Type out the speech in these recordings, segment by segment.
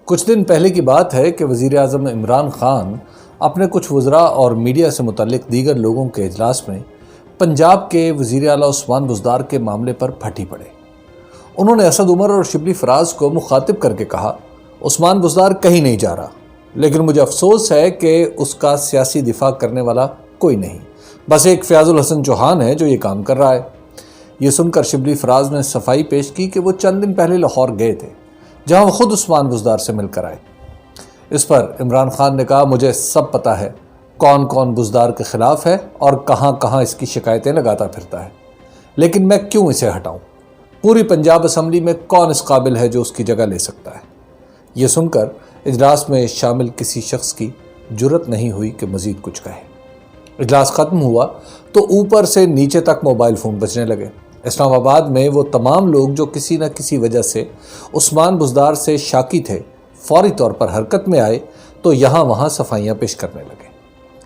کچھ دن پہلے کی بات ہے کہ وزیر اعظم عمران خان اپنے کچھ وزراء اور میڈیا سے متعلق دیگر لوگوں کے اجلاس میں پنجاب کے وزیر اعلیٰ عثمان بزدار کے معاملے پر پھٹی پڑے۔ انہوں نے اسد عمر اور شبلی فراز کو مخاطب کر کے کہا، عثمان بزدار کہیں نہیں جا رہا، لیکن مجھے افسوس ہے کہ اس کا سیاسی دفاع کرنے والا کوئی نہیں، بس ایک فیاض الحسن چوہان ہے جو یہ کام کر رہا ہے۔ یہ سن کر شبلی فراز نے صفائی پیش کی کہ وہ چند دن پہلے لاہور گئے تھے، جہاں وہ خود عثمان بزدار سے مل کر آئے۔ اس پر عمران خان نے کہا، مجھے سب پتہ ہے کون کون بزدار کے خلاف ہے اور کہاں کہاں اس کی شکایتیں لگاتا پھرتا ہے، لیکن میں کیوں اسے ہٹاؤں؟ پوری پنجاب اسمبلی میں کون اس قابل ہے جو اس کی جگہ لے سکتا ہے؟ یہ سن کر اجلاس میں شامل کسی شخص کی جرت نہیں ہوئی کہ مزید کچھ کہے۔ اجلاس ختم ہوا تو اوپر سے نیچے تک موبائل فون بجنے لگے۔ اسلام آباد میں وہ تمام لوگ جو کسی نہ کسی وجہ سے عثمان بزدار سے شاکی تھے، فوری طور پر حرکت میں آئے تو یہاں وہاں صفائیاں پیش کرنے لگے۔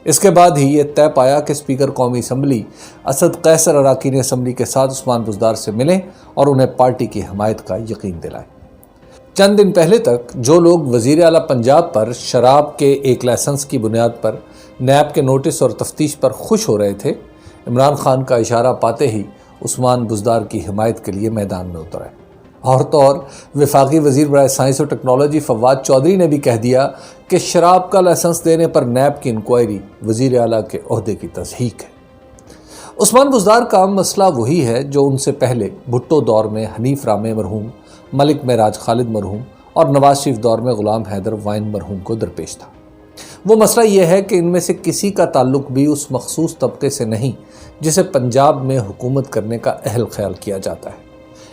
اس کے بعد ہی یہ طے پایا کہ اسپیکر قومی اسمبلی اسد قیصر اراکین اسمبلی کے ساتھ عثمان بزدار سے ملیں اور انہیں پارٹی کی حمایت کا یقین دلائیں۔ چند دن پہلے تک جو لوگ وزیر اعلیٰ پنجاب پر شراب کے ایک لائسنس کی بنیاد پر نیب کے نوٹس اور تفتیش پر خوش ہو رہے تھے، عمران خان کا اشارہ پاتے ہی عثمان بزدار کی حمایت کے لیے میدان میں اتر آئے۔ اور تو اور وفاقی وزیر برائے سائنس اور ٹیکنالوجی فواد چودھری نے بھی کہہ دیا کہ شراب کا لائسنس دینے پر نیب کی انکوائری وزیر اعلیٰ کے عہدے کی تضحیک ہے۔ عثمان بزدار کا مسئلہ وہی ہے جو ان سے پہلے بھٹو دور میں حنیف رامے مرحوم، ملک معراج خالد مرحوم اور نواز شریف دور میں غلام حیدر وائن مرحوم کو درپیش تھا۔ وہ مسئلہ یہ ہے کہ ان میں سے کسی کا تعلق بھی اس مخصوص طبقے سے نہیں جسے پنجاب میں حکومت کرنے کا اہل خیال کیا جاتا ہے۔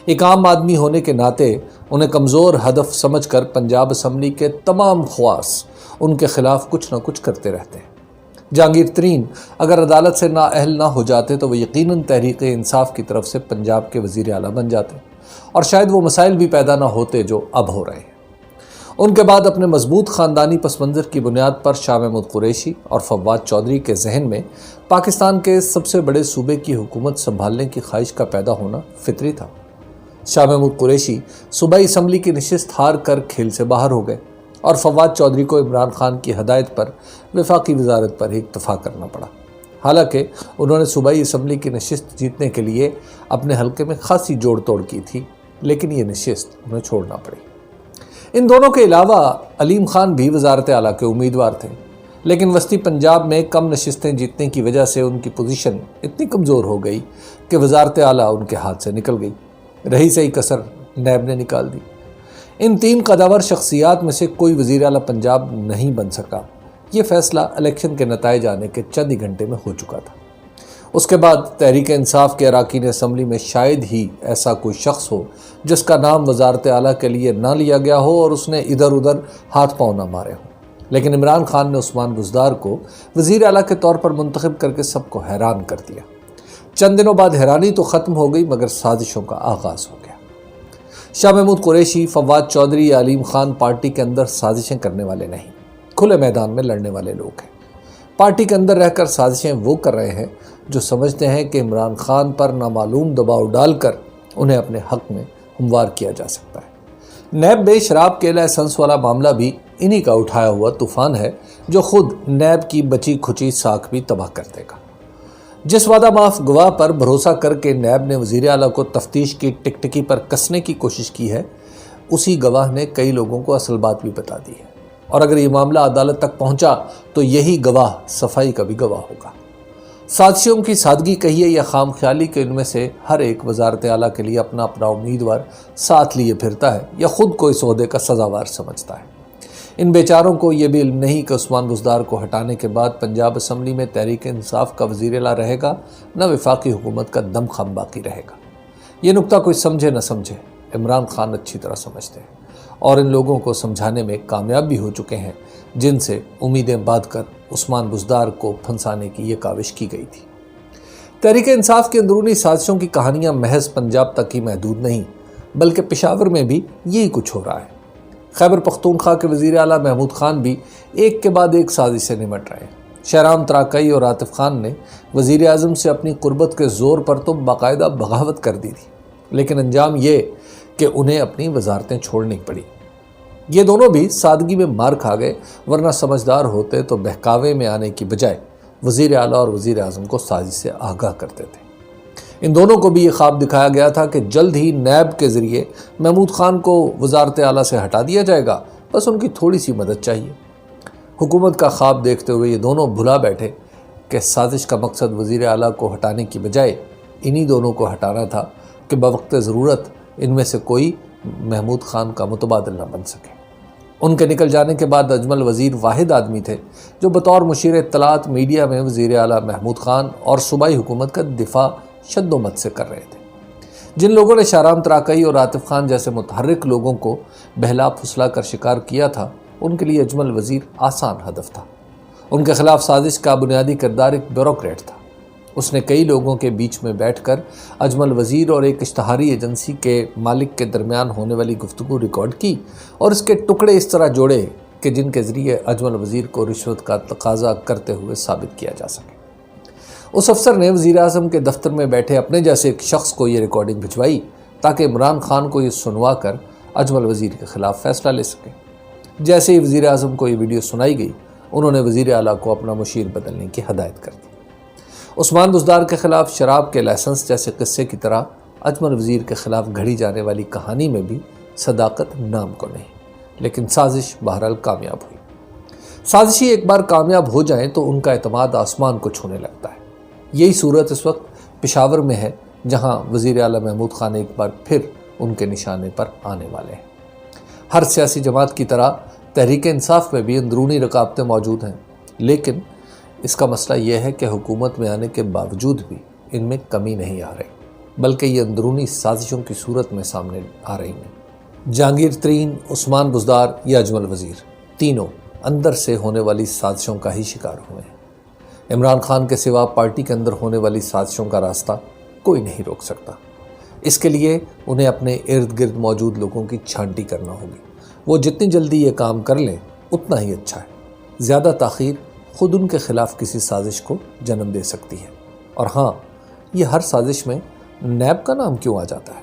ایک عام آدمی ہونے کے ناطے انہیں کمزور ہدف سمجھ کر پنجاب اسمبلی کے تمام خواص ان کے خلاف کچھ نہ کچھ کرتے رہتے ہیں۔ جہانگیر ترین اگر عدالت سے نااہل نہ ہو جاتے تو وہ یقیناً تحریک انصاف کی طرف سے پنجاب کے وزیر اعلیٰ بن جاتے اور شاید وہ مسائل بھی پیدا نہ ہوتے جو اب ہو رہے ہیں۔ ان کے بعد اپنے مضبوط خاندانی پس منظر کی بنیاد پر شاہ محمود قریشی اور فواد چودھری کے ذہن میں پاکستان کے سب سے بڑے صوبے کی حکومت سنبھالنے کی خواہش کا پیدا ہونا فطری تھا۔ شاہ محمود قریشی صوبائی اسمبلی کی نشست ہار کر کھیل سے باہر ہو گئے اور فواد چودھری کو عمران خان کی ہدایت پر وفاقی وزارت پر ہی اکتفا کرنا پڑا۔ حالانکہ انہوں نے صوبائی اسمبلی کی نشست جیتنے کے لیے اپنے حلقے میں خاصی جوڑ توڑ کی تھی، لیکن یہ نشست انہیں چھوڑنا پڑی۔ ان دونوں کے علاوہ علیم خان بھی وزارت اعلیٰ کے امیدوار تھے، لیکن وسطی پنجاب میں کم نشستیں جیتنے کی وجہ سے ان کی پوزیشن اتنی کمزور ہو گئی کہ وزارت اعلیٰ ان کے ہاتھ سے نکل گئی۔ رہی سہی کسر نیب نے نکال دی۔ ان تین قداور شخصیات میں سے کوئی وزیر اعلیٰ پنجاب نہیں بن سکا۔ یہ فیصلہ الیکشن کے نتائج آنے کے چند ہی گھنٹے میں ہو چکا تھا۔ اس کے بعد تحریک انصاف کے اراکین اسمبلی میں شاید ہی ایسا کوئی شخص ہو جس کا نام وزارت اعلیٰ کے لیے نہ لیا گیا ہو اور اس نے ادھر ادھر ہاتھ پاؤں نہ مارے ہوں، لیکن عمران خان نے عثمان بزدار کو وزیر اعلیٰ کے طور پر منتخب کر کے سب کو حیران کر دیا۔ چند دنوں بعد حیرانی تو ختم ہو گئی مگر سازشوں کا آغاز ہو گیا۔ شاہ محمود قریشی، فواد چودھری یا علیم خان پارٹی کے اندر سازشیں کرنے والے نہیں، کھلے میدان میں لڑنے والے لوگ ہیں۔ پارٹی کے اندر رہ کر سازشیں وہ کر رہے ہیں جو سمجھتے ہیں کہ عمران خان پر نامعلوم دباؤ ڈال کر انہیں اپنے حق میں ہموار کیا جا سکتا ہے۔ نیب میں شراب کے لائسنس والا معاملہ بھی انہی کا اٹھایا ہوا طوفان ہے جو خود نیب کی بچی کھچی ساکھ بھی تباہ کر دے گا۔ جس وعدہ معاف گواہ پر بھروسہ کر کے نیب نے وزیر اعلیٰ کو تفتیش کی ٹکٹکی پر کسنے کی کوشش کی ہے، اسی گواہ نے کئی لوگوں کو اصل بات بھی بتا دی ہے، اور اگر یہ معاملہ عدالت تک پہنچا تو یہی گواہ صفائی کا بھی گواہ ہوگا۔ سازشیوں کی سادگی کہیے یا خام خیالی کہ ان میں سے ہر ایک وزارت اعلیٰ کے لیے اپنا اپنا امیدوار ساتھ لیے پھرتا ہے یا خود کو اس عہدے کا سزاوار سمجھتا ہے۔ ان بیچاروں کو یہ بھی علم نہیں کہ عثمان بزدار کو ہٹانے کے بعد پنجاب اسمبلی میں تحریک انصاف کا وزیر اعلیٰ رہے گا، نہ وفاقی حکومت کا دم خم باقی رہے گا۔ یہ نکتہ کوئی سمجھے نہ سمجھے، عمران خان اچھی طرح سمجھتے ہیں اور ان لوگوں کو سمجھانے میں کامیاب بھی ہو چکے ہیں جن سے امیدیں باندھ کر عثمان بزدار کو پھنسانے کی یہ کاوش کی گئی تھی۔ تحریک انصاف کی اندرونی سازشوں کی کہانیاں محض پنجاب تک ہی محدود نہیں بلکہ پشاور میں بھی یہی کچھ ہو رہا ہے۔ خیبر پختونخوا کے وزیر اعلیٰ محمود خان بھی ایک کے بعد ایک سازش سے نمٹ رہے ہیں۔ شہرام تراکئی اور عاطف خان نے وزیر اعظم سے اپنی قربت کے زور پر تو باقاعدہ بغاوت کر دی تھی، لیکن انجام یہ کہ انہیں اپنی وزارتیں چھوڑنی پڑی۔ یہ دونوں بھی سادگی میں مار کھا گئے، ورنہ سمجھدار ہوتے تو بہکاوے میں آنے کی بجائے وزیر اعلیٰ اور وزیر اعظم کو سازش سے آگاہ کرتے تھے۔ ان دونوں کو بھی یہ خواب دکھایا گیا تھا کہ جلد ہی نیب کے ذریعے محمود خان کو وزارت اعلیٰ سے ہٹا دیا جائے گا، بس ان کی تھوڑی سی مدد چاہیے۔ حکومت کا خواب دیکھتے ہوئے یہ دونوں بھلا بیٹھے کہ سازش کا مقصد وزیر اعلیٰ کو ہٹانے کی بجائے انہی دونوں کو ہٹانا تھا کہ بوقت ضرورت ان میں سے کوئی محمود خان کا متبادل نہ بن سکے۔ ان کے نکل جانے کے بعد اجمل وزیر واحد آدمی تھے جو بطور مشیر اطلاعات میڈیا میں وزیر اعلیٰ محمود خان اور صوبائی حکومت کا دفاع شد و مت سے کر رہے تھے۔ جن لوگوں نے شاہرام تراکئی اور عاطف خان جیسے متحرک لوگوں کو بہلا پھسلا کر شکار کیا تھا، ان کے لیے اجمل وزیر آسان ہدف تھا۔ ان کے خلاف سازش کا بنیادی کردار ایک بیوروکریٹ تھا۔ اس نے کئی لوگوں کے بیچ میں بیٹھ کر اجمل وزیر اور ایک اشتہاری ایجنسی کے مالک کے درمیان ہونے والی گفتگو ریکارڈ کی اور اس کے ٹکڑے اس طرح جوڑے کہ جن کے ذریعے اجمل وزیر کو رشوت کا تقاضا کرتے ہوئے ثابت کیا جا سکے۔ اس افسر نے وزیر اعظم کے دفتر میں بیٹھے اپنے جیسے ایک شخص کو یہ ریکارڈنگ بھجوائی تاکہ عمران خان کو یہ سنوا کر اجمل وزیر کے خلاف فیصلہ لے سکے۔ جیسے ہی وزیر اعظم کو یہ ویڈیو سنائی گئی، انہوں نے وزیر اعلیٰ کو اپنا مشیر بدلنے کی ہدایت کر دی۔ عثمان بزدار کے خلاف شراب کے لائسنس جیسے قصے کی طرح اجمل وزیر کے خلاف گھڑی جانے والی کہانی میں بھی صداقت نام کو نہیں، لیکن سازش بہرحال کامیاب ہوئی۔ سازشی ایک بار کامیاب ہو جائیں تو ان کا اعتماد آسمان کو چھونے لگتا ہے۔ یہی صورت اس وقت پشاور میں ہے، جہاں وزیر اعلیٰ محمود خان ایک بار پھر ان کے نشانے پر آنے والے ہیں۔ ہر سیاسی جماعت کی طرح تحریک انصاف میں بھی اندرونی رکاوٹیں موجود ہیں، لیکن اس کا مسئلہ یہ ہے کہ حکومت میں آنے کے باوجود بھی ان میں کمی نہیں آ رہی، بلکہ یہ اندرونی سازشوں کی صورت میں سامنے آ رہی ہیں۔ جہانگیر ترین، عثمان بزدار یا اجمل وزیر، تینوں اندر سے ہونے والی سازشوں کا ہی شکار ہوئے ہیں۔ عمران خان کے سوا پارٹی کے اندر ہونے والی سازشوں کا راستہ کوئی نہیں روک سکتا۔ اس کے لیے انہیں اپنے ارد گرد موجود لوگوں کی چھانٹی کرنا ہوگی۔ وہ جتنی جلدی یہ کام کر لیں اتنا ہی اچھا ہے۔ زیادہ تاخیر خود ان کے خلاف کسی سازش کو جنم دے سکتی ہے۔ اور ہاں، یہ ہر سازش میں نیب کا نام کیوں آ جاتا ہے؟